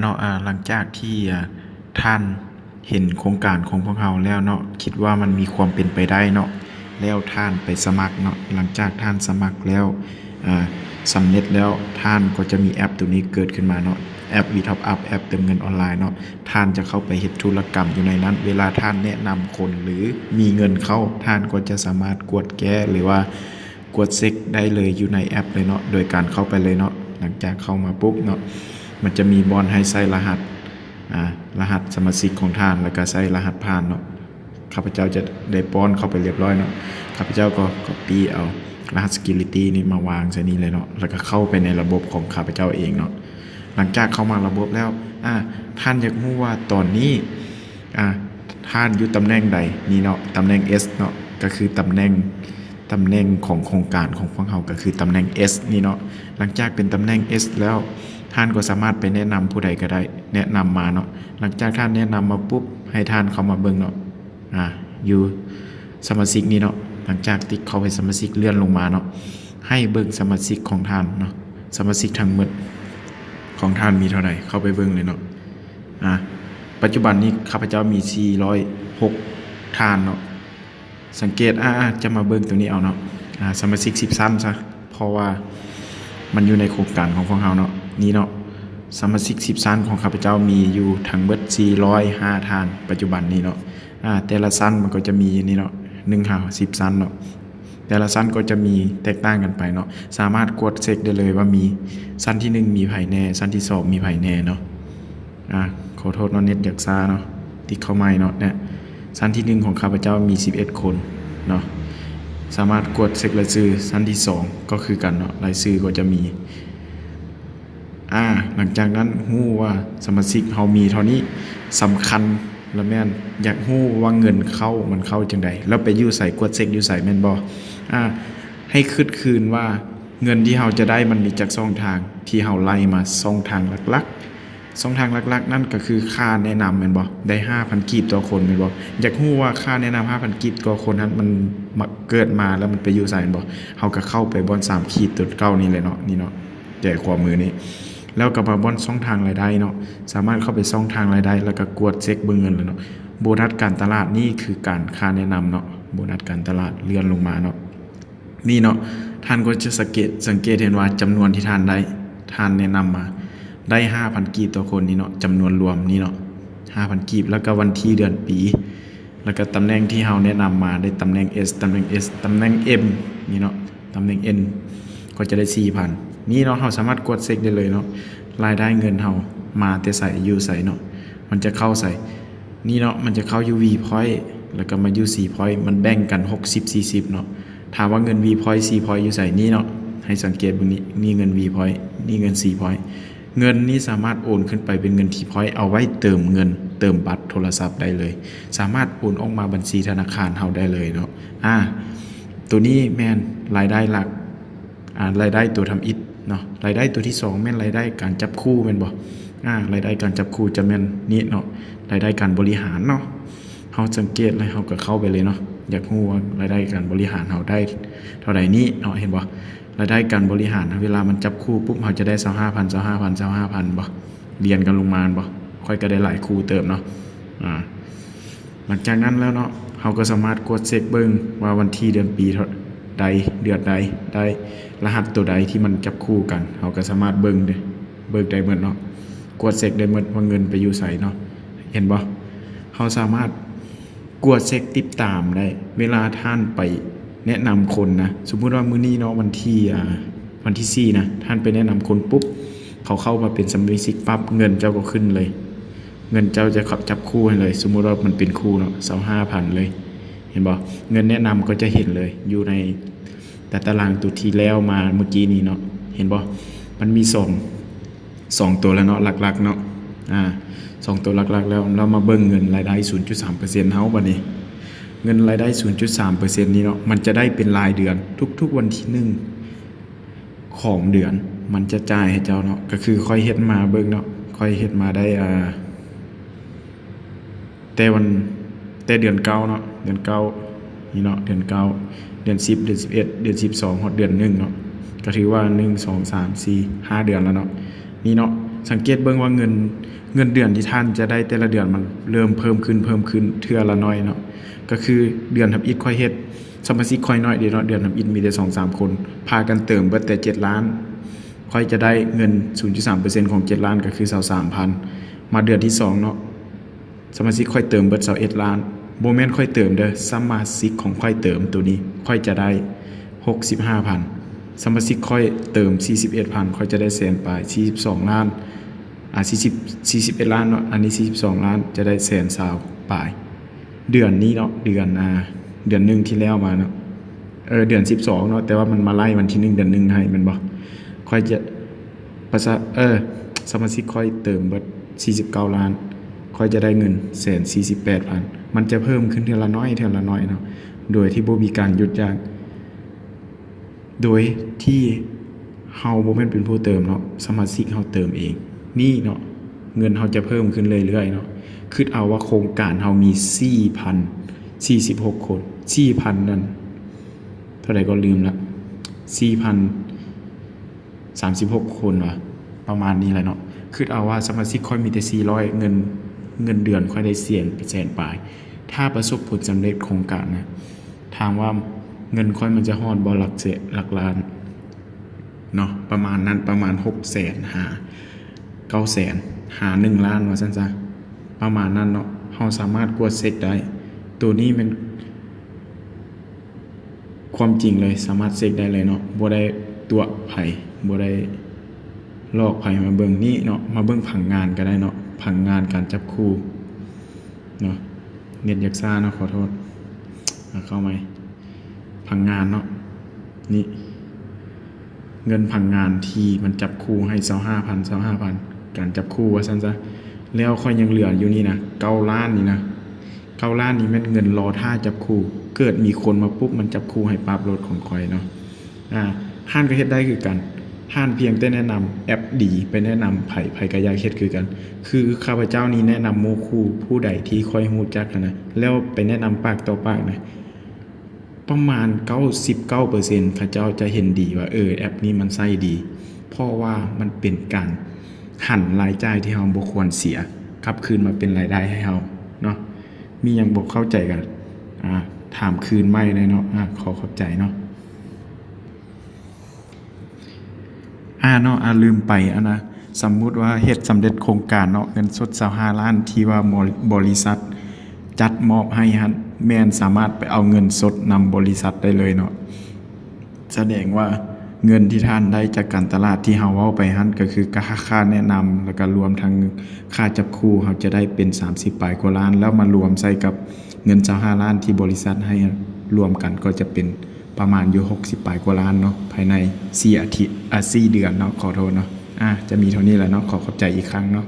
เนาะหลังจากที่ท่านเห็นโครงการของพวกเราแล้วเนาะคิดว่ามันมีความเป็นไปได้เนาะแล้วท่านไปสมัครเนาะหลังจากท่านสมัครแล้วสำเร็จแล้วท่านก็จะมีแอปตัวนี้เกิดขึ้นมาเนาะแอป VTOPUP แอปเติมเงินออนไลน์เนาะท่านจะเข้าไปเฮ็ดธุรกรรมอยู่ในนั้นเวลาท่านแนะนำคนหรือมีเงินเข้าท่านก็จะสามารถกดแก้หรือว่ากดเช็คได้เลยอยู่ในแอปเลยเนาะโดยการเข้าไปเลยเนาะหลังจากเข้ามาปุ๊บเนาะมันจะมีบอลให้ใส่รหัสสมาชิกของท่านแล้วก็ใส่รหัสผ่านเนาะข้าพเจ้าจะได้ป้อนเข้าไปเรียบร้อยเนาะข้าพเจ้าก็ copy เอารหัส security นี้มาวางใส่นี้เลยเนาะแล้วก็เข้าไปในระบบของข้าพเจ้าเองเนาะหลังจากเข้ามาระบบแล้วท่านอยากรู้ว่าตอนนี้ท่านอยู่ตำแหน่งใดนี่เนาะตำแหน่ง S เนาะก็คือตำแหน่งของโครงการของพวกเราก็คือตำแหน่ง S นี่เนาะหลังจากเป็นตำแหน่ง S แล้วท่านก็สามารถไปแนะนำผู้ใดก็ได้แนะนำมาเนาะหลังจากท่านแนะนำมาปุ๊บให้ท่านเข้ามาเบิ่งเนาะอยู่สมาชิกนี่เนาะหลังจากที่เข้าไปสมาชิกเลื่อนลงมาเนาะให้เบิ่งสมาชิกของท่านเนาะสมาชิกทั้งหมดของท่านมีเท่าไหร่เข้าไปเบิ่งเลยเนาะปัจจุบันนี้ข้าพเจ้ามี406ท่านเนาะสังเกตจะมาเบิ่งตัวนี้เอาเนาะสมาชิก10ชั้นซะเพราะว่ามันอยู่ในโครงการของพวกเราเนาะนี่เนาะสมาชิก10ชั้นของข้าพเจ้ามีอยู่ทั้งหมด405ท่านปัจจุบันนี้เนาะแต่ละชั้นมันก็จะมีนี่เนาะ10ชั้นเนาะแต่ละชั้นก็จะมีแตกต่างกันไปเนาะสามารถกดเช็คได้เลยว่ามีชั้นที่1มีไผแน่ชั้นที่2มีไผแน่เนาะขอโทษเนาะเน็ตอยากซ่าเนาะที่เข้าใหม่เนาะเนี่ยชั้นที่1ของข้าพเจ้ามี11คนเนาะสามารถกดเช็ครายชื่อชั้นที่2ก็คือกันเนาะรายชื่อก็จะมีหลังจากนั้นฮู้ว่าสมาชิกเฮามีเท่านี้สำคัญแล้วแม่นอยากฮู้ว่าเงินเข้ามันเข้าจังไดแล้วไปอยู่ใส่กดเช็คอยู่ใส่แม่นบ่ให้คิดคืนว่าเงินที่เฮาจะได้มันมีจากช่องทางที่เฮาไล่มาช่องทางหลักๆช่องทางหลักๆนั่นก็คือค่าแนะนำแม่นบ่ได้ 5,000 กีบต่อคนแม่นบ่อยากฮู้ว่าค่าแนะนำ 5,000 กีบต่อคนนั้นมันเกิดมาแล้วมันไปอยู่ใส่แม่นบ่เฮาก็เข้าไปบอน3ขีดตัวเก่านี่เลยเนาะนี่เนาะแก้ความมือนี้แล้วก็มาบอนช่องทางรายได้เนาะสามารถเข้าไปช่องทางรายได้แล้วก็กดเช็คเบิ่งเงินเลยเนาะโบนัสการตลาดนี่คือการค่าแนะนำเนาะโบนัสการตลาดเลื่อนลงมาเนาะนี่เนาะท่านก็จะสังเกตเห็นว่าจำนวนที่ท่านแนะนำมาได้ 5,000 กีบต่อคนนี่เนาะจำนวนรวมนี่เนาะ 5,000 กีบแล้วก็วันที่เดือนปีแล้วก็ตำแหน่งที่เฮาแนะนำมาได้ตำแหน่ง S ตำแหน่ง S ตำแหน่ง M นี่เนาะตำแหน่ง N ก็จะได้ 4,000 นี่เนาะเฮาสามารถกดเช็คได้เลยเนาะรายได้เงินเฮามาแต่ใส่อยู่ใส่เนาะมันจะเข้าใส่นี่เนาะมันจะเข้าอยู่ V point แล้วก็มาอยู่ C point มันแบ่งกัน60 40เนาะถามว่าเงิน V point C point อยู่ใส่นี่เนาะให้สังเกตตรงนี้นี่เงิน V point นี่เงิน C point เงินนี้สามารถโอนขึ้นไปเป็นเงิน T point เอาไว้เติมเงินเติมบัตรโทรศัพท์ได้เลยสามารถโอนออกมาบัญชีธนาคารเฮาได้เลยเนาะตัวนี้แม่นรายได้หลักรายได้ตัวทำอิฐเนาะรายได้ตัวที่2แม่นรายได้การจับคู่แม่นบ่รายได้การจับคู่จะแม่นนี่เนาะรายได้การบริหารเนาะเฮาสังเกตแล้วเฮาก็เข้าไปเลยเนาะอยากรู้ว่ารายได้การบริหารเฮาได้เท่าใดนี้เนาะเห็นบ่รายได้การบริหารเวลามันจับคู่ปุ๊บเฮาจะได้25,000บ่เรียนกันลงมาบ่ค่อยก็ได้หลายคู่เติมเนาะหลังจากนั้นแล้วเนาะเฮาก็สามารถกดเช็คเบิ่งว่าวันที่เดือนปีใดเดือนใดได้รหัสตัวใดที่มันจับคู่กันเฮาก็สามารถเบิ่งได้หมดเนาะกดเช็คได้หมดว่าเงินไปอยู่ไสเนาะเห็นบ่เฮาสามารถกดเช็คติดตามได้เวลาท่านไปแนะนำคนนะสมมุติว่ามื้อนี้เนาะวันที่4นะท่านไปแนะนำคนปุ๊บเขาเข้ามาเป็นสมาชิกปั๊บเงินเจ้าก็ขึ้นเลยเงินเจ้าจะขับจับคู่ให้เลยสมมุติว่ามันเป็นคู่เนาะ25,000เลยเห็นบ่เงินแนะนำก็จะเห็นเลยอยู่ในแต่ตารางตัวที่แล้วมาเมื่อกี้นี้เนาะเห็นบ่มันมี2ตัวแล้วเนาะหลักๆเนาะ2ตัวหลักๆแล้วเรามาเบิ่งเงินรายได้ 0.3% เฮาบัดนี้เงินรายได้ 0.3% นี้เนาะมันจะได้เป็นรายเดือนทุกๆวันที่1ของเดือนมันจะจ่ายให้เจ้าเนาะก็คือค่อยเฮ็ดมาเบิ่งเนาะค่อยเฮ็ดมาได้แต่เดือน9เนาะเดือน9นี่เนาะเดือน9เดือน10เดือน11เดือน12ฮอดเดือน1เนาะก็ถือว่า1 2 3 4 5เดือนแล้วเนาะนี่เนาะ สังเกตเบิ่งว่าเงินเดือนที่ท่านจะได้แต่ละเดือนมันเริ่มเพิ่มขึ้นเทื่อละน้อยเนาะก็คือเดือนทำอิฐค่อยเฮ็ดสมาชิกค่อยน้อยเด้เนาะเดือนทำอิฐมีแต่ 2-3 คนพากันเติมเบิดแต่7ล้านค่อยจะได้เงิน 0.3% ของ7ล้านก็คือ 23,000 มาเดือนที่2เนาะสมาชิกค่อยเติมเบิด21ล้านบ่แม่นค่อยเติมเด้อสมาชิกของค่อยเติมตัวนี้ค่อยจะได้ 65,000 สมาชิกค่อยเติม 41,000 ค่อยจะได้แสนปลาย42ล้าน41ล้านเนาะอันนี้42ล้านจะได้แสนสาวปลายเดือนนี้เนาะเดือน1ที่แล้วมาเนาะเดือน12เนาะแต่ว่ามันมาไล่วันที่1เดือน1ให้มันบ่ค่อยจะสมาชิกค่อยเติมเบิด49ล้านค่อยจะได้เงิน148,000มันจะเพิ่มขึ้นเทื่อละน้อยเนาะโดยที่บ่มีการหยุดยั้งโดยที่เฮาบ่แม่นเป็นผู้เติมเนาะสมาชิกเฮาเติมเองนี่เนาะเงินเฮาจะเพิ่มขึ้นเรื่อยๆเนาะคิดเอาว่าโครงการเฮามี 4,046 คน 4,000 นั่นเท่าไหร่ก็ลืมละ 4,036 คนว่ะประมาณนี้แหละเนาะคิดเอาว่าสมาชิกค่อยมีแต่400เงินเดือนค่อยได้แสนปลายถ้าประสบผลสำเร็จโครงการนะถามว่าเงินค่อยมันจะฮอดบ่หลักล้านเนาะประมาณนั้นประมาณ 600,000 หา 900,000 หา 1 ล้านว่าซั่นซะประมาณนั้นเนาะเฮาสามารถกดเช็คได้ตัวนี้มันความจริงเลยสามารถเช็คได้เลยเนาะบ่ได้ตัวไผบ่ได้ลอกไผมาเบิ่งนี่เนาะมาเบิ่งผังงานก็ได้เนาะผังงานการจับคู่เนาะเน็ตอยากซ่าเนาะขอโทษเข้าไหมผังงานเนาะนี่เงินผังงานที่มันจับคู่ให้25,000การจับคู่ว่าซั่นซะแล้วค่อยยังเหลืออยู่นี่นะ9ล้านนี่นะ9ล้านนี่แม่นเงินรอท่าจับคู่เกิดมีคนมาปุ๊บมันจับคู่ให้ปรับรถของค่อยเนาะห้านก็เฮ็ดได้คือกันห้านเพียงแต่แนะนำแอปดีไปแนะนำไผก็อยากเฮ็ดคือกันคือข้าพเจ้านี้แนะนำหมู่คู่ผู้ใดที่ค่อยฮู้จักนะแล้วไปแนะนำปากต่อปากนะประมาณ 99% เขาเจ้าจะเห็นดีว่าแอปนี้มันใช้ดีเพราะว่ามันเป็นการหั่นรายจ่ายที่เฮาบ่ควรเสียกลับคืนมาเป็นรายได้ให้เฮาเนาะมีหยังบ่เข้าใจกันถามคืนใหม่เลยเนาะขอเข้าใจเนาะเนาะลืมไปนะสมมุติว่าเฮ็ดสำเร็จโครงการเนาะเงินสด25ล้านที่ว่าบริษัทจัดมอบให้หั่นแม่นสามารถไปเอาเงินสดนำบริษัทได้เลยเนาะแสดงว่าเงินที่ท่านได้จากการตลาดที่เฮาเว้าไปหั่นก็คือค่าแนะนำแล้วก็รวมทั้งค่าจับคู่เฮาจะได้เป็น30ปลายกว่าล้านแล้วมารวมใส่กับเงิน25ล้านที่บริษัทให้รวมกันก็จะเป็นประมาณอยู่60ปลายกว่าล้านเนาะภายใน4 อาทิตย์4 เดือนเนาะขอโทษเนาะจะมีเท่านี้แหละเนาะขอขอบใจอีกครั้งเนาะ